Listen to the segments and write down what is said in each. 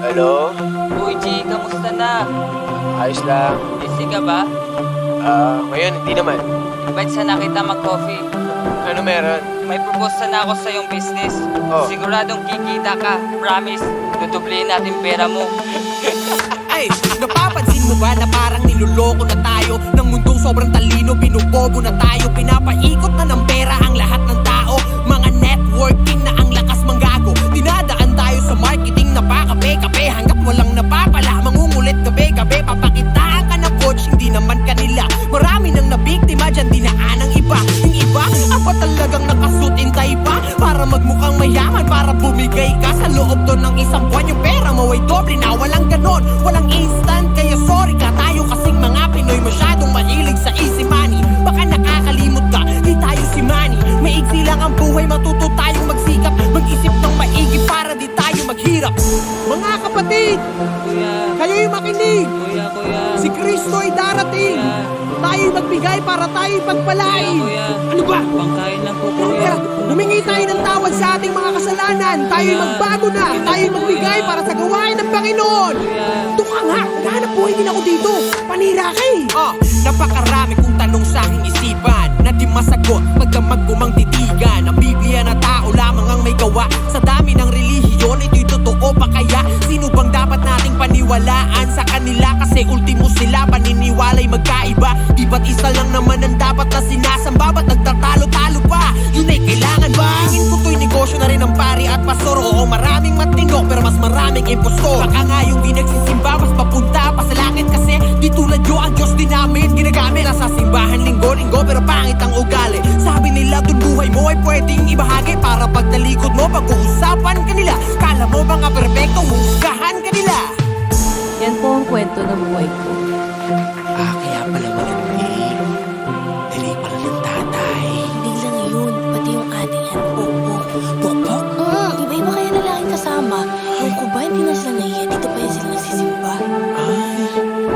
Hello? Uy, G, kamusta na? Ayos lang. Busy ka ba? Ngayon, hindi naman. Invite sana kita mag-coffee. Ano meron? May propose sana ako sa iyong business. Oh. Siguradong kikita ka. Promise, dudublihin natin pera mo. Ay, napapansin mo ba na parang niloloko na tayo? Ng mundong sobrang talino, binubobo na tayo. Pinapaikot na ng pera ang lahat ng tao. Mga networking na ang lakas manggago. Dinadaan tayo sa marketing na pakape-kape. Hanggat walang napapala, mangungulit gabi-gabi. Papakitaan ka ng coach, hindi naman kanila. Marami nang nabiktima dyan, dinaan ang iba. Yung iba, apa talagang nakasutintay pa para magmukhang mayaman, para bumigay ka sa loob doon ng isang buwan. Yung pera mo ay doble na, walang ganon, walang instant. Kaya sorry ka, tayo kasing mga Pinoy masyadong mahilig sa easy money. Baka nakakalimot ka, di tayo si Manny. Maigsi lang ang buhay, matuto tayong magsikap, mag-isip ng maigi para di tayo maghirap. Mga kapatid, Kuya, kayo'y makinig. kuya, Si Kristo ay darating. Tayo'y magbigay para tayo'y pagpalain. kuya. Ano ba? Pangkain lang po, Pero kuya. humingi tayo ng tawad sa ating mga kasalanan. Tayo'y magbago na. Tayo'y magbigay para sa gawain ng Panginoon. Tukang ha, naghanap buhay din ako dito. Panira ka eh. Napakarami kong tanong sa aking isipan na di masagot pagdamag ko mang titigan. Ang Biblia na tao lamang ang may gawa. Sa dami ng relihiyon, ito'y totoo pa kaya? Sino bang dapat nating paniwalaan sa kanila? Kasi ultimo sila, paniniwala'y magkaiba. Di ba't isa lang naman ang dapat na sinasamba? Ba't nagtatalo-talo pa? Yun ay kailangan ba? Tingin ko to'y negosyo na rin ang pari at pastor. Oo, maraming matino pero mas maraming impostor. Baka nga yung di nagsisimba mas papunta pa sa langit. Kasi di tulad yo ang Diyos din namin ginagamit. Nasa simbahan linggo-linggo pero pangit ang ugali. Sabi nila dun buhay mo ay pwedeng ibahagi para pag talikod mo pag-uusapan kanila. Kala mo mga perfecto, husgahan kanila. Yan po ang kwento ng buhay ko. Kaya pala malandi. Dali pala ng tatay. Hindi lang yun, pati yung ating yan. Pokpok? Iba-iba kaya na laging kasama. Yung kuba, hindi na sila nahiya. Dito pa yan sila nagsisimba.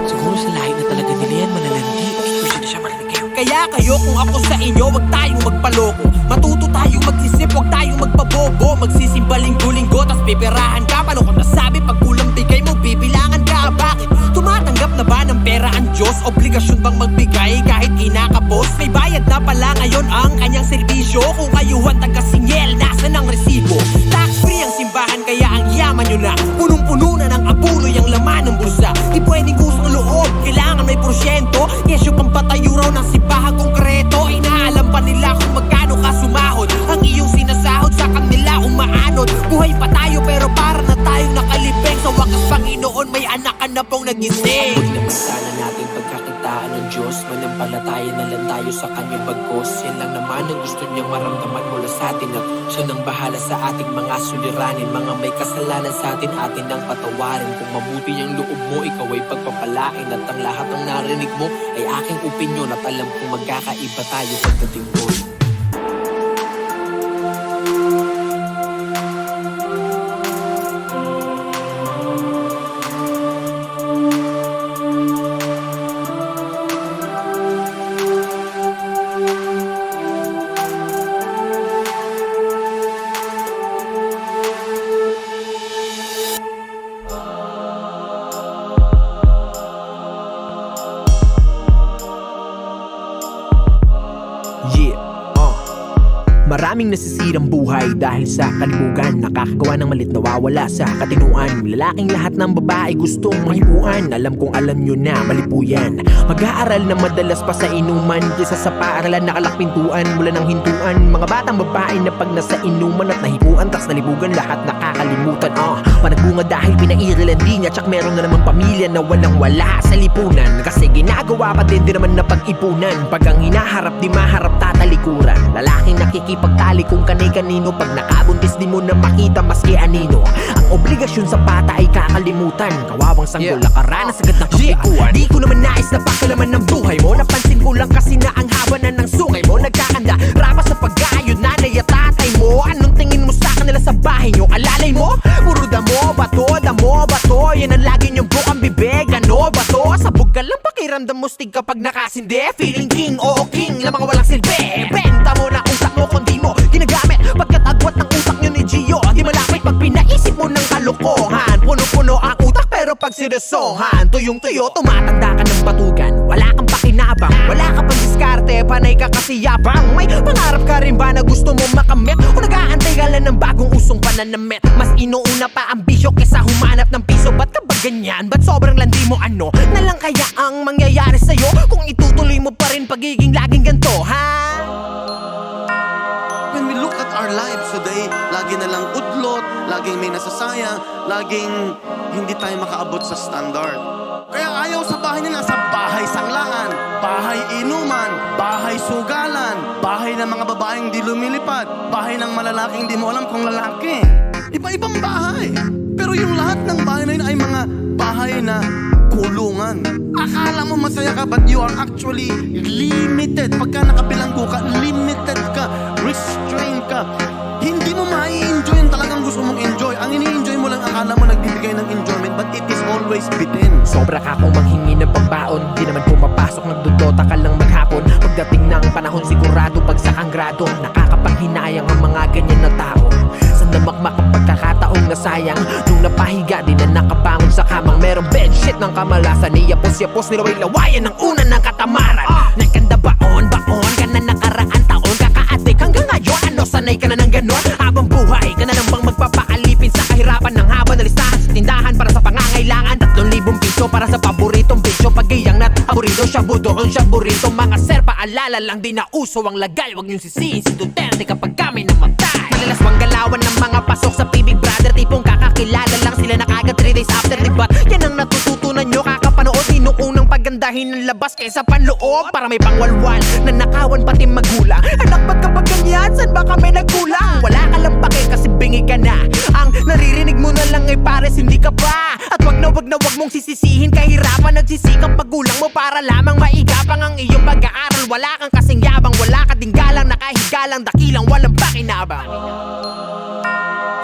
Siguro sa lahi na talaga nila yan malalandi. Gusto na siya marinig kayo. Kaya kayo kung ako sa inyo, wag tayong magpaloko. Matuto tayong mag-isip, wag tayong magpabobo. Magsisimba linggo-linggo, tas piperahan ka. Paano ko nasabi, pag kulang bigay mo, bibilangan ka. Bakit? Tumatanggap na ba ng pera ang Diyos? Obligasyon bang magbigay kahit kinakapos? May bayad na pala ngayon ang kanyang serbisyo. Kung kayuhan taga-singel, nasa ng resibo? Tax-free ang simbahan kaya ang yaman nyo na. Punong-puno na ng abuloy ang laman ng bulsa. Di pwedeng kusang loob, kailangan may porsyento. Kesyo pang patayo raw ng simbahan konkreto. Inaalam pa nila kung magkano ka sumahod. Ang iyong sinasahod sa kanila umaanod. Buhay pa tayo pero para na tayong nakalibeng. Sa wakas Panginoon may anak ka na pong nagising. Huwag naman sana natin pagkakitaan ng Diyos. Manampalataya na lang tayo sa kanyang bagkos. Yan lang naman ang gusto niyang maramdaman mula sa atin. At siya nang bahala sa ating mga suliranin. Mga may kasalanan sa atin ang patawarin. Kung mabuti ang loob mo, ikaw ay pagpapalain. At ang lahat ng narinig mo ay aking opinyon. At alam kong magkakaiba tayo pagdating doon. Maraming nasisirang buhay dahil sa kalimugan. Nakakagawa ng malit nawawala sa katinuan. Lalaking lahat ng babae gustong mahipuan. Alam kong alam nyo na mali po yan. Mag-aaral na madalas pa sa inuman kaysa sa paaralan nakalakpintuan mula ng hintuan. Mga batang babae na pag nasa inuman at nahipuan tas nalibugan lahat nakakalimutan. Panagbunga dahil pinairal ang linya. Tsak meron na namang pamilya na walang wala sa lipunan. Kasi ginagawa pa din naman na pag-ipunan. Pag ang hinaharap di maharap tatalikuran. Lalaking pakikipagtali kung kanay-kanino. Pag nakabuntis di mo na makita maski anino. Ang obligasyon sa bata ay kakalimutan. Kawawang sanggol nakaranas agad ng kapikuan. Di ko naman nais na pakalaman ng buhay mo. Napansin ko lang kasi na ang haba na ng sungay mo. Nagkakanda rama sa pagkayod, nanay at tatay mo. Anong tingin mo sa kanila sa bahay nyo? Alalay mo? Puro damo, bato. Yan ang lagi nyong bukang bibig. Ano ba to? Sabog ka lang pakiramdam mo stig kapag nakasindi. Feeling king, oo king, na mga walang silbi. Benta mo na utak mo kundi mo ginagamit. Pagkat agwat ng utak nyo ni Gio, di malapit pag pinaisip mo ng kalokohan. Puno-puno ang utak pero pag siresohan, tuyong-tuyo, tumatanda ka ng batugan. Wala kang pakinabang, wala ka pang diskarte, panay ka kasi yabang. May pangarap ka rin ba na gusto mo makamit? O nag-aantay ka lang ng bagong usong pananamit? Mas inuuna pa ang bisyo kesa humanap ng piso. Ba't ka ba ganyan? Ba't sobrang landi mo ano? Na lang kaya ang mangyayari sa'yo kung itutuloy mo pa rin pagiging laging ganto, ha? When we look at our lives today, lagi na lang udlot, laging may nasasayang, laging hindi tayo makaabot sa standard. Kaya ayaw sa bahay nila, sa bahay sanglangan, bahay inuman, bahay sugalan, bahay ng mga babaeng di lumilipad, bahay ng malalaking di mo alam kung lalaki. Iba-ibang bahay. Pero yung lahat ng bahay na yun ay mga bahay na kulungan. Akala mo masaya ka but you are actually limited. Pagka nakabilanggo ka, limited ka, restrained ka. Hindi mo mai-enjoy yung talagang gusto mong enjoy. Ang ini-enjoy mo lang, akala mo nagbibigay ng enjoyment, but it is always bitten. Sobra ka kung manghingi ng pagbaon. Di naman pumapasok, nagdudota ka lang maghapon. Pagdating ng panahon sigurado, pagsakang grado. Nakakapanghinayang ang mga ganyan na tao. Sa namakmak ang pagkakataong nasayang. Nung napahiga, di na nakabangon sa kamang merong bedsheet ng kamalasan. Niyapos-yapos, nilaway-lawayan ng una ng katamaran. Nagkanda baon ka na nakaraan taon. Kakaadik hanggang ngayon, ano sanay ka na ng ganon? Habang buhay ka na lang bang magpapaalipin sa kahirapan ng haba na listahan sa tindahan para sa pangangailangan? 3,000 piso para sa paboritong bisyo. Pagkiyang nat aburido, shabu doon, shabu rito. Mga sir, paalala lang di na uso ang lagay. Huwag niyong sisihin si Duterte kapag kami namatay. Malalaswang galawan ng mga pasok sa Big Brother. Tipong kakakilala lang sila na kagad 3 days after dibat. Yan ang natututunan nyo kakapanood. Inuunang pagandahin ng labas kaysa panloob. Para may pangwalwal na nakawan pati magulang. Anak, ba't ka ba ganyan? Saan ba kami nagkulang? Wala ka lang pake kasi bingi ka na. Ang naririnig mo na lang ay pares hindi ka pa. At wag na wag mong sisisihin kahirapan. Nagsisikap magulang mo para lamang maigapang ang iyong pag-aaral. Wala kang kasing yabang, wala ka ding galang. Nakahigalang, dakilang, walang pakinabang.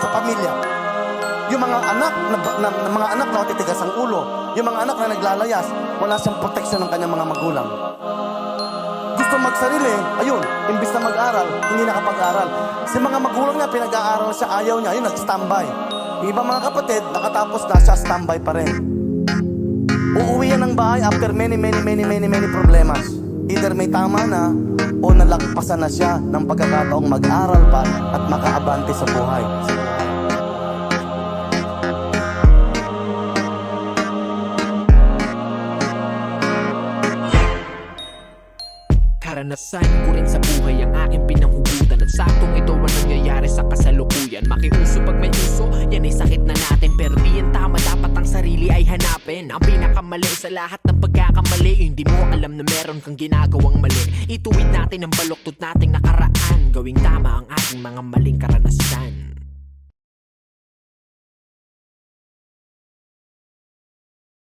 Sa pamilya, yung mga anak mga anak na matitigas ang ulo, yung mga anak na naglalayas, wala siyang proteksyon ng kanyang mga magulang. Gusto magsarili, ayun, imbis na mag-aral, hindi nakapag-aral. Si mga magulang niya, pinag-aaral siya, ayaw niya, ayun, nag-standby. Yung ibang mga kapatid, nakatapos na siya, standby pa rin. Uuwi yan ng bahay after many problemas. Either may tama na, o nalagpasan na siya ng pagkakataong mag-aral pa at makaabante sa buhay. Karanasan ko rin sa buhay ang aking pinanghugutan. At saktong ito ang nangyayari sa kasalukuyan. Makiuso pag may uso, yan ay sakit na natin. Pero di yan tama, dapat ang sarili ay hanapin. Ang pinakamali sa lahat ng pagkakamali, hindi mo alam na meron kang ginagawang mali. Ituwid natin ang baluktot nating nakaraan. Gawing tama ang ating mga maling karanasan.